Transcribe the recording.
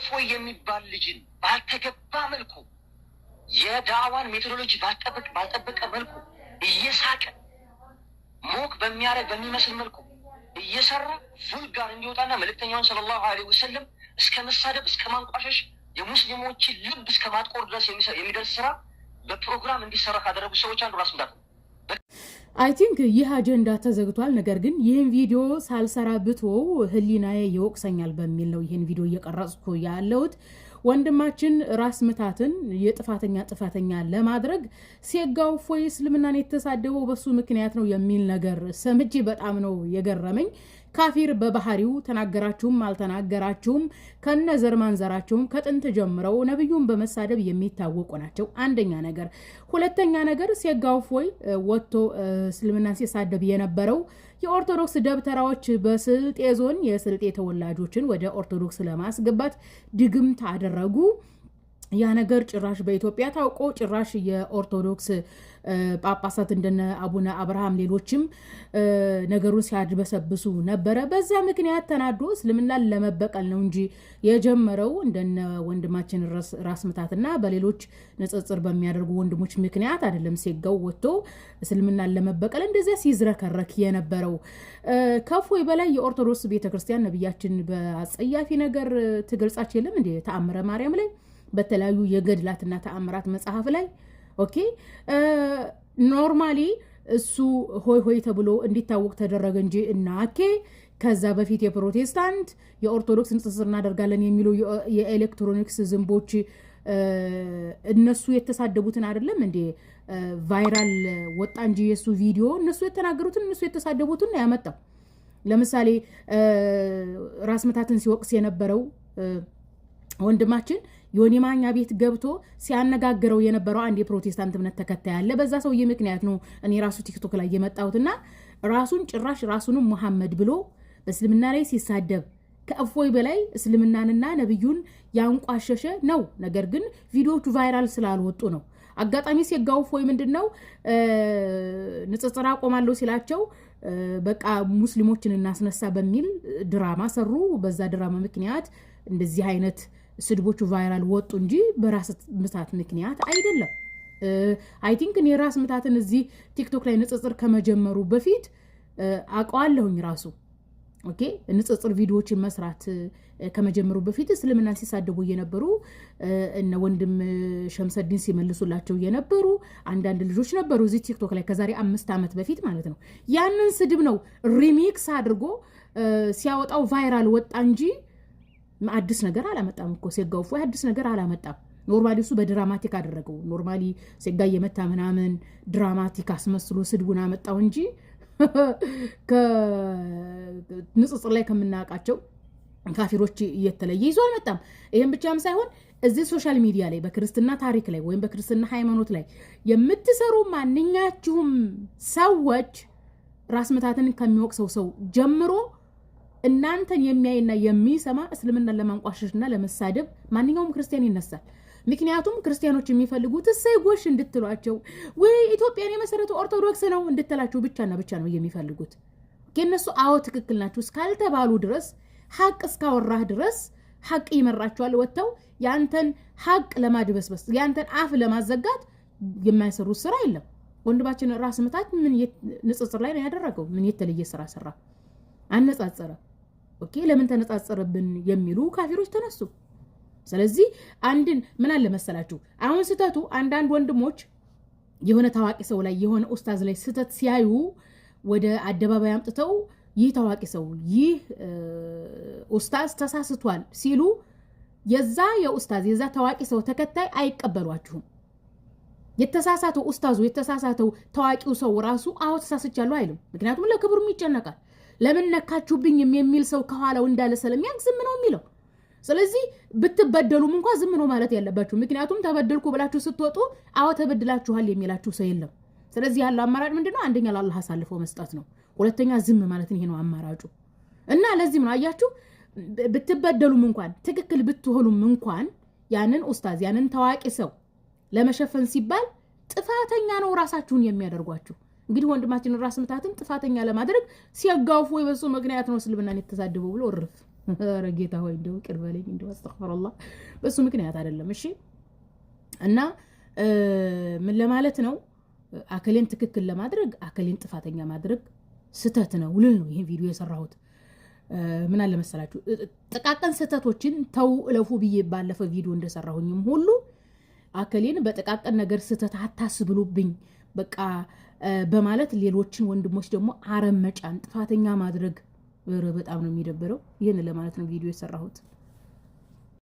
እፎይ የሚባል ልጅን ባልተገባ መልኩ የዳዋን ሜቶዶሎጂ ባልጠበቀ መልኩ እየሳቀ ሞክ በሚያረግ በሚመስል መልኩ እየሰራ vulgar እንዲወጣና መልእክተኛውን ሰለላሁ ዐለይሂ ወሰለም እስከ መሳደብ እስከ ማንቋሸሽ የሙስሊሞችን ልብ እስከ ማጥቆር ድረስ የሚደርስ ስራ በፕሮግራም እንዲሰራ ካደረጉ ሰዎች አንዱ ራስ ምታት ነው። አይ ቲንክ ይህ አጀንዳ ተዘግቷል። ነገር ግን ይህን ቪዲዮ ሳልሰራ ብትወው ህሊናዬ ይወቅሰኛል በሚል ነው ይህን ቪዲዮ እየቀረጽኩ ያለሁት። ወንድማችን ራስ ምታትን ጥፋተኛ ለማድረግ ሴጋው እፎይ እስልምናን የተሳደበው በሱ ምክንያት ነው የሚል ነገር ሰምቼ በጣም ነው የገረመኝ። ካፊር በባህሪው ተናገራችሁም አልተናገራችሁም ከነዘር ማንዘራቸውም ከጥንት ጀምረው ነብዩን በመሳደብ የሚታወቁ ናቸው። አንደኛ ነገር። ሁለተኛ ነገር ሴጋው እፎይ ወጥቶ እስልምናን ሲሳደብ የነበረው የኦርቶዶክስ ደብተራዎች በስልጤ ዞን የስልጤ ተወላጆችን ወደ ኦርቶዶክስ ለማስገባት ድግምት አደረጉ። ያ ነገር ጭራሽ በኢትዮጵያ ታውቆ ጭራሽ የኦርቶዶክስ ጳጳሳት እንደነ አቡነ አብርሃም ሌሎችም ነገሩን ሲያድበሰብሱ ነበረ። በዛ ምክንያት ተናዶ እስልምናን ለመበቀል ነው እንጂ የጀመረው እንደነ ወንድማችን ራስ ምታትና በሌሎች ንጽጽር በሚያደርጉ ወንድሞች ምክንያት አይደለም። ሴጋው ወጥቶ እስልምናን ለመበቀል እንደዚያ ሲዝረከረክ የነበረው ከእፎይ በላይ የኦርቶዶክስ ቤተክርስቲያን ነብያችን በአጸያፊ ነገር ትገልጻች የለም እንዴ? ተአምረ ማርያም ላይ በተለያዩ የገድላትና ተአምራት መጽሐፍ ላይ ኦኬ ኖርማሊ እሱ ሆይ ተብሎ እንዲታወቅ ተደረገ እንጂ እናኬ ከዛ በፊት የፕሮቴስታንት የኦርቶዶክስ ንጽጽር እናደርጋለን የሚሉ የኤሌክትሮኒክስ ዝንቦች እነሱ የተሳደቡትን አይደለም እንዴ ቫይራል ወጣ እንጂ የሱ ቪዲዮ እነሱ የተናገሩትን እነሱ የተሳደቡትን ነው ያመጣው። ለምሳሌ ራስ ምታትን ሲወቅስ የነበረው ወንድማችን ዮኒ ማኛ ቤት ገብቶ ሲያነጋግረው የነበረው አንድ የፕሮቴስታንት እምነት ተከታይ አለ። በዛ ሰውዬ ምክንያት ነው እኔ ራሱ ቲክቶክ ላይ የመጣሁትና ራሱን ጭራሽ ራሱንም መሐመድ ብሎ በእስልምና ላይ ሲሳደብ ከእፎይ በላይ እስልምናንና ነብዩን ያንቋሸሸ ነው። ነገር ግን ቪዲዮቹ ቫይራል ስላልወጡ ነው። አጋጣሚ ሴጋው እፎይ ምንድነው ንጽጽር አቆማለሁ ሲላቸው በቃ ሙስሊሞችን እናስነሳ በሚል ድራማ ሰሩ። በዛ ድራማ ምክንያት እንደዚህ አይነት ስድቦቹ ቫይራል ወጡ እንጂ በራስ ምታት ምክንያት አይደለም። አይ ቲንክ እኔ ራስ ምታትን እዚህ ቲክቶክ ላይ ንጽጽር ከመጀመሩ በፊት አውቀዋለሁኝ ራሱ ኦኬ ንጽጽር ቪዲዮዎችን መስራት ከመጀመሩ በፊት እስልምናን ሲሳደቡ የነበሩ እነ ወንድም ሸምሰዲን ሲመልሱላቸው የነበሩ አንዳንድ ልጆች ነበሩ እዚህ ቲክቶክ ላይ ከዛሬ 5 ዓመት በፊት ማለት ነው። ያንን ስድብ ነው ሪሚክስ አድርጎ ሲያወጣው ቫይራል ወጣ እንጂ አዲስ ነገር አላመጣም እኮ ሴጋው እፎይ አዲስ ነገር አላመጣም። ኖርማሊ እሱ በድራማቲክ አደረገው። ኖርማሊ ሴጋ የመታ ምናምን ድራማቲክ አስመስሎ ስድቡን አመጣው እንጂ ከንጽጽር ላይ ከምናውቃቸው ካፊሮች እየተለየ ይዞ አልመጣም። ይሄን ብቻም ሳይሆን እዚህ ሶሻል ሚዲያ ላይ በክርስትና ታሪክ ላይ ወይም በክርስትና ሃይማኖት ላይ የምትሰሩ ማንኛችሁም ሰዎች ራስ ምታትን ከሚወቅሰው ሰው ጀምሮ እናንተን የሚያይና የሚሰማ እስልምናን ለማንቋሸሽና ለመሳደብ ማንኛውም ክርስቲያን ይነሳል። ምክንያቱም ክርስቲያኖች የሚፈልጉት እሰይ ጎሽ እንድትሏቸው ወይ ኢትዮጵያን የመሰረተው ኦርቶዶክስ ነው እንድትላቸው ብቻና ብቻ ነው የሚፈልጉት። ከነሱ አዎ ትክክል ናችሁ እስካልተባሉ ድረስ ሐቅ እስካወራህ ድረስ ሐቅ ይመራቸዋል። ወጥተው ያንተን ሐቅ ለማድበስበስ ያንተን አፍ ለማዘጋት የማይሰሩት ስራ የለም። ወንድማችን ራስ ምታት ምን ንጽጽር ላይ ነው ያደረገው? ምን የተለየ ስራ ሰራ? አነጻጸረ። ኦኬ ለምን ተነጻጸረብን የሚሉ ካፊሮች ተነሱ። ስለዚህ አንድን ምን አለ መሰላችሁ አሁን ስተቱ አንዳንድ ወንድሞች የሆነ ታዋቂ ሰው ላይ የሆነ ኡስታዝ ላይ ስተት ሲያዩ ወደ አደባባይ አምጥተው ይህ ታዋቂ ሰው ይህ ኡስታዝ ተሳስቷል ሲሉ የዛ የኡስታዝ የዛ ታዋቂ ሰው ተከታይ አይቀበሏችሁም። የተሳሳተው ኡስታዙ የተሳሳተው ታዋቂው ሰው ራሱ አዎ ተሳስቻለሁ አይልም። ምክንያቱም ለክብሩም ይጨነቃል። ለምን ነካችሁብኝ የሚል ሰው ከኋላው እንዳለ ስለሚያንቅ ዝም ነው የሚለው። ስለዚህ ብትበደሉም እንኳን ዝም ነው ማለት ያለባችሁ። ምክንያቱም ተበደልኩ ብላችሁ ስትወጡ አዎ ተበድላችኋል የሚላችሁ ሰው የለም። ስለዚህ ያለው አማራጭ ምንድነው? አንደኛ ለአላህ አሳልፎ መስጠት ነው። ሁለተኛ ዝም ማለት ይሄ ነው አማራጩ። እና ለዚህ ነው አያችሁ ብትበደሉም እንኳን ትክክል ብትሆኑም እንኳን ያንን ኡስታዝ ያንን ታዋቂ ሰው ለመሸፈን ሲባል ጥፋተኛ ነው ራሳችሁን የሚያደርጓችሁ። እንግዲህ ወንድማችን ራስ ምታትን ጥፋተኛ ለማድረግ ሲያጋፉ ይበሱ ምክንያት ነው እስልምናን የተሳደበው ብሎ እርፍ ኧረ ጌታ ሆይ እንደው ይቅር በለኝ እንደው አስተግፍሩላህ። በሱ ምክንያት አይደለም እሺ። እና ምን ለማለት ነው አከሌን ትክክል ለማድረግ አከሌን ጥፋተኛ ማድረግ ስተት ነው ልል ነው ይሄን ቪዲዮ የሰራሁት። ምን አለ መሰላችሁ ጥቃቅን ስተቶችን ተው እለፉ ብዬ ባለፈው ቪዲዮ እንደሰራሁኝም ሁሉ አከሌን በጥቃቅን ነገር ስተት አታስብሉብኝ በቃ በማለት ሌሎችን ወንድሞች ደግሞ አረም መጫን ጥፋተኛ ማድረግ በጣም ነው የሚደብረው። ይሄን ለማለት ነው ቪዲዮ የሰራሁት።